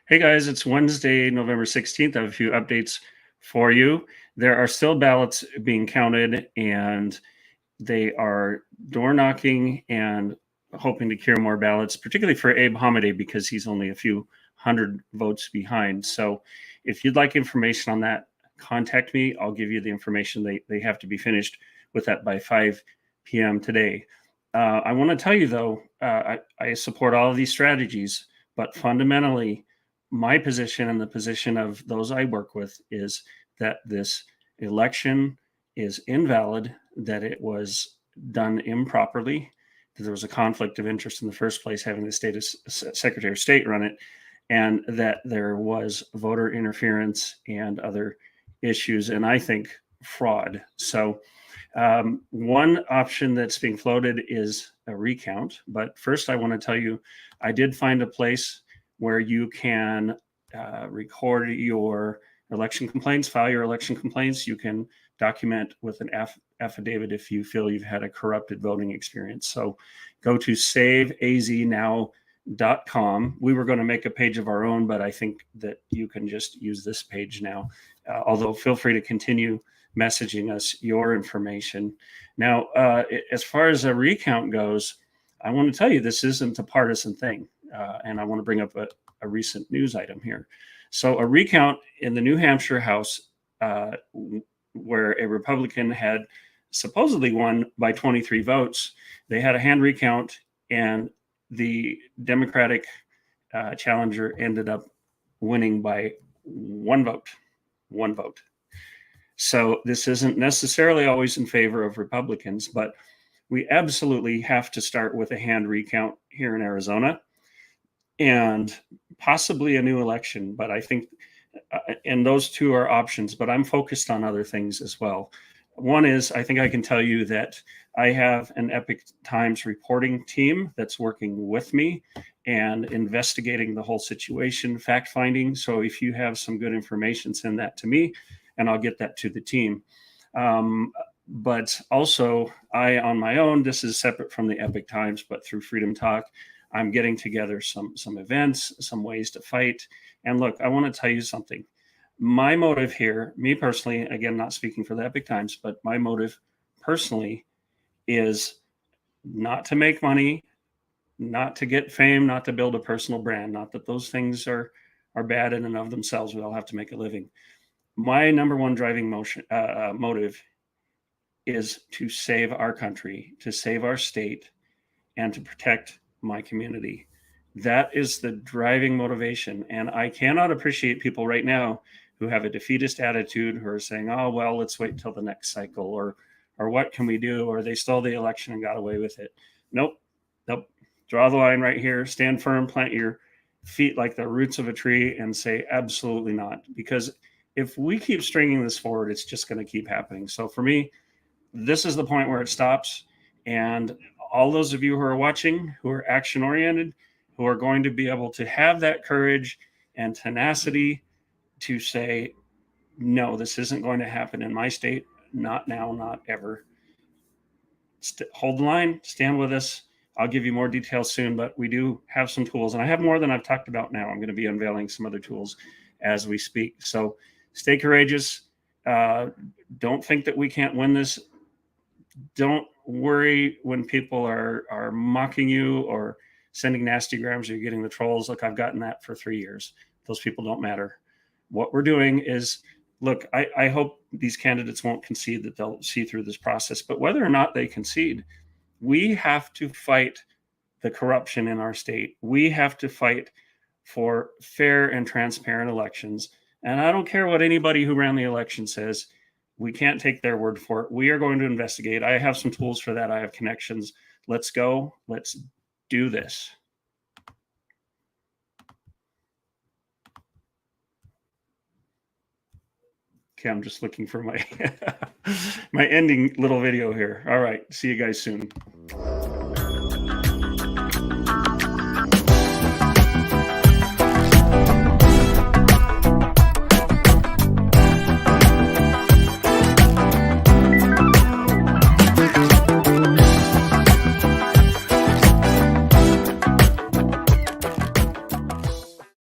Hey guys, it's Wednesday, November 16th. I have a few updates for you. There are still ballots being counted, and they are door knocking and hoping to cure more ballots, particularly for Abe Hamadeh, because he's only a few hundred votes behind. So if you'd like information on that, contact me. I'll give you the information. They have to be finished with that by 5 p.m. today. I want to tell you, though, I support all of these strategies, but fundamentally, my position and the position of those I work with is that this election is invalid, that it was done improperly, that there was a conflict of interest in the first place, having the Secretary of State run it, and that there was voter interference and other issues, and I think fraud. So, one option that's being floated is a recount. But first, I want to tell you, I did find a place where you can record your election complaints, file your election complaints. You can document with an affidavit if you feel you've had a corrupted voting experience. So go to saveaznow.com. We were going to make a page of our own, but I think that you can just use this page now. Although feel free to continue messaging us your information. Now, as far as a recount goes, I want to tell you this isn't a partisan thing. And I want to bring up a recent news item here. So, a recount in the New Hampshire House, where a Republican had supposedly won by 23 votes, they had a hand recount, and the Democratic challenger ended up winning by one vote. One vote. So, this isn't necessarily always in favor of Republicans, but we absolutely have to start with a hand recount here in Arizona and possibly a new election. But I think, and those two are options, but I'm focused on other things as well. One is, I think I can tell you that I have an Epic Times reporting team that's working with me and investigating the whole situation, fact finding. So if you have some good information, send that to me and I'll get that to the team. But also, I on my own, this is separate from the Epic Times, but through FreedomTalk, I'm getting together some events, some ways to fight. And look, I want to tell you something. My motive here, me personally, again, not speaking for the Epic Times, but my motive personally is not to make money, not to get fame, not to build a personal brand. Not that those things are bad in and of themselves. We all have to make a living. My number one driving motive is to save our country, to save our state, and to protect my community. That is the driving motivation. And I cannot appreciate people right now who have a defeatist attitude, who are saying, oh, well, let's wait till the next cycle, or what can we do? Or they stole the election and got away with it. Nope. Nope. Draw the line right here. Stand firm, plant your feet like the roots of a tree and say, absolutely not. Because if we keep stringing this forward, it's just going to keep happening. So for me, this is the point where it stops. And all those of you who are watching, who are action oriented, who are going to be able to have that courage and tenacity to say, no, this isn't going to happen in my state. Not now, not ever. Hold the line, stand with us. I'll give you more details soon, but we do have some tools, and I have more than I've talked about now. I'm going to be unveiling some other tools as we speak. So stay courageous. Don't think that we can't win this. Don't worry when people are mocking you or sending nasty grams, or you're getting the trolls. Look, I've gotten that for 3 years. Those people don't matter. What we're doing is, look, I hope these candidates won't concede, that they'll see through this process. But whether or not they concede, we have to fight the corruption in our state. We have to fight for fair and transparent elections. And I don't care what anybody who ran the election says. We can't take their word for it. We are going to investigate. I have some tools for that. I have connections. Let's go. Let's do this. Okay, I'm just looking for my my ending little video here. All right. See you guys soon.